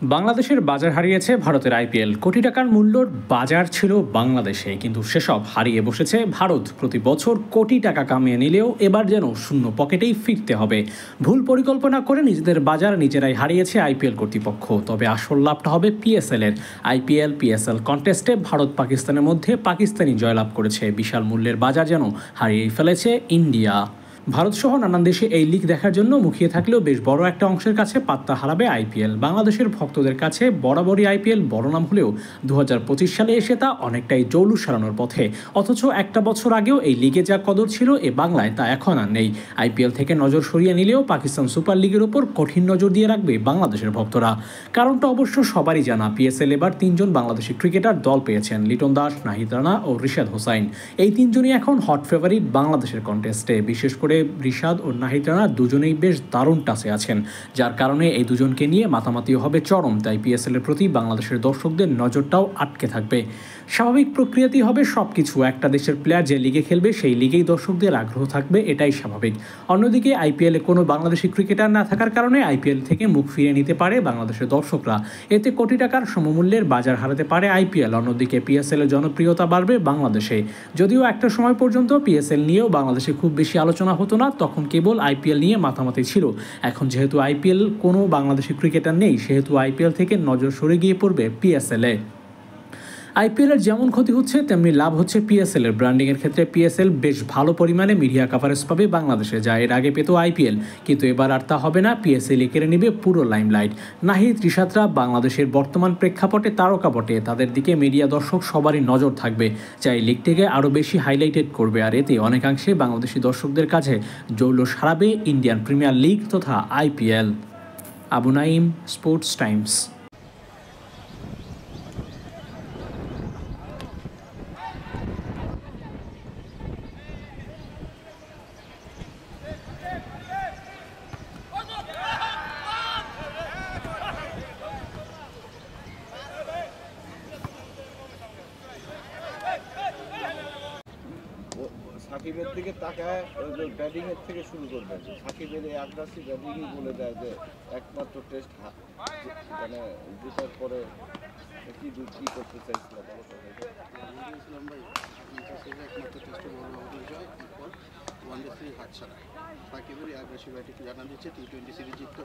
বাংলাদেশের বাজার হারিয়েছে ভারতের আইপিএল। কোটি টাকার মূল্যর বাজার ছিল বাংলাদেশে, কিন্তু সেসব হারিয়ে বসেছে ভারত। প্রতি বছর কোটি টাকা কামিয়ে নিলেও এবার যেন শূন্য পকেটেই ফিরতে হবে। ভুল পরিকল্পনা করে নিজেদের বাজার নিজেরাই হারিয়েছে আইপিএল কর্তৃপক্ষ। তবে আসল লাভটা হবে পিএসএল-এর। পিএসএল কন্টেস্টে ভারত পাকিস্তানের মধ্যে পাকিস্তানি জয়লাভ করেছে। বিশাল মূল্যের বাজার যেন হারিয়ে ফেলেছে ইন্ডিয়া। ভারতসহ নানান দেশে এই লিগ দেখার জন্য মুখিয়ে থাকলেও বেশ বড় একটা অংশের কাছে পাত্তা হারাবে আইপিএল। বাংলাদেশের ভক্তদের কাছে বরাবরই আইপিএল বড় নাম হলেও 2025 সালে এসে তা অনেকটাই জৌলুস সারানোর পথে। অথচ একটা বছর আগেও এই লিগে যা কদর ছিল এ বাংলায় তা এখন আর নেই। আইপিএল থেকে নজর সরিয়ে নিলেও পাকিস্তান সুপার লিগের ওপর কঠিন নজর দিয়ে রাখবে বাংলাদেশের ভক্তরা। কারণটা অবশ্য সবারই জানা। পিএসএল এবার 3 জন বাংলাদেশি ক্রিকেটার দল পেয়েছেন: লিটন দাস, নাহিদ রানা ও রিশাদ হোসাইন। এই 3 জনই এখন হট ফেভারিট বাংলাদেশের কন্টেস্টে। বিশেষ করে রিশাদ ও নাহিদ রানা দুজনেই বেশ দারুণ টাচে আছেন, যার কারণে এই দুজনকে নিয়ে মাতামাতিও হবে চরম। তাই পিএসএল এর প্রতি বাংলাদেশের দর্শকদের নজরটাও আটকে থাকবে। স্বাভাবিক প্রক্রিয়াতেই হবে সবকিছু। একটা দেশের প্লেয়ার যে লিগে খেলবে সেই লিগেই দর্শকদের আগ্রহ থাকবে, এটাই স্বাভাবিক। অন্যদিকে আইপিএলে কোনো বাংলাদেশি ক্রিকেটার না থাকার কারণে আইপিএল থেকে মুখ ফিরিয়ে নিতে পারে বাংলাদেশের দর্শকরা। এতে কোটি টাকার সমমূল্যের বাজার হারাতে পারে আইপিএল। অন্যদিকে পিএসএল এর জনপ্রিয়তা বাড়বে বাংলাদেশে। যদিও একটা সময় পর্যন্ত পিএসএল নিয়েও বাংলাদেশে খুব বেশি আলোচনা হতো না, তখন কেবল আইপিএল নিয়ে মাতামাতি ছিল। এখন যেহেতু আইপিএল কোনো বাংলাদেশি ক্রিকেটার নেই, সেহেতু আইপিএল থেকে নজর সরে গিয়ে পড়বে পিএসএল-এ। আইপিএলের যেমন ক্ষতি হচ্ছে তেমনি লাভ হচ্ছে পিএসএল-এর। ব্র্যান্ডিংয়ের ক্ষেত্রে পিএসএল বেশ ভালো পরিমাণে মিডিয়া কাভারেজ পাবে বাংলাদেশে, যা এর আগে পেত আইপিএল। কিন্তু এবার আর তা হবে না। পিএসএল-ই কেড়ে নেবে পুরো লাইমলাইট। নাহিদ, রিশাদরা বাংলাদেশের বর্তমান প্রেক্ষাপটে তারকা বটে। তাদের দিকে মিডিয়া দর্শক সবারই নজর থাকবে, যা এই লিগটিকে আরও বেশি হাইলাইটেড করবে। আর এতে অনেকাংশে বাংলাদেশি দর্শকদের কাছে জৌলুস হারাবে ইন্ডিয়ান প্রিমিয়ার লিগ তথা IPL. Abu Naim, sports Times. সাকিবের দিকে তাকায় ব্যাটিং এর থেকে শুরু করবে। সাকিবের এই আগ্রাসী ব্যাটিংই বলে দেয় যে একমাত্র টেস্ট মানে জেতার পরে কি করতে চাইছিল একমাত্র টেস্টে বড় বিজয়, এরপর ওয়ানডে সিরিজ হাতছাড়া। সাকিবের এই আগ্রাসী ব্যাটিং জানা দিচ্ছে টি-20 সিরিজ জিততে।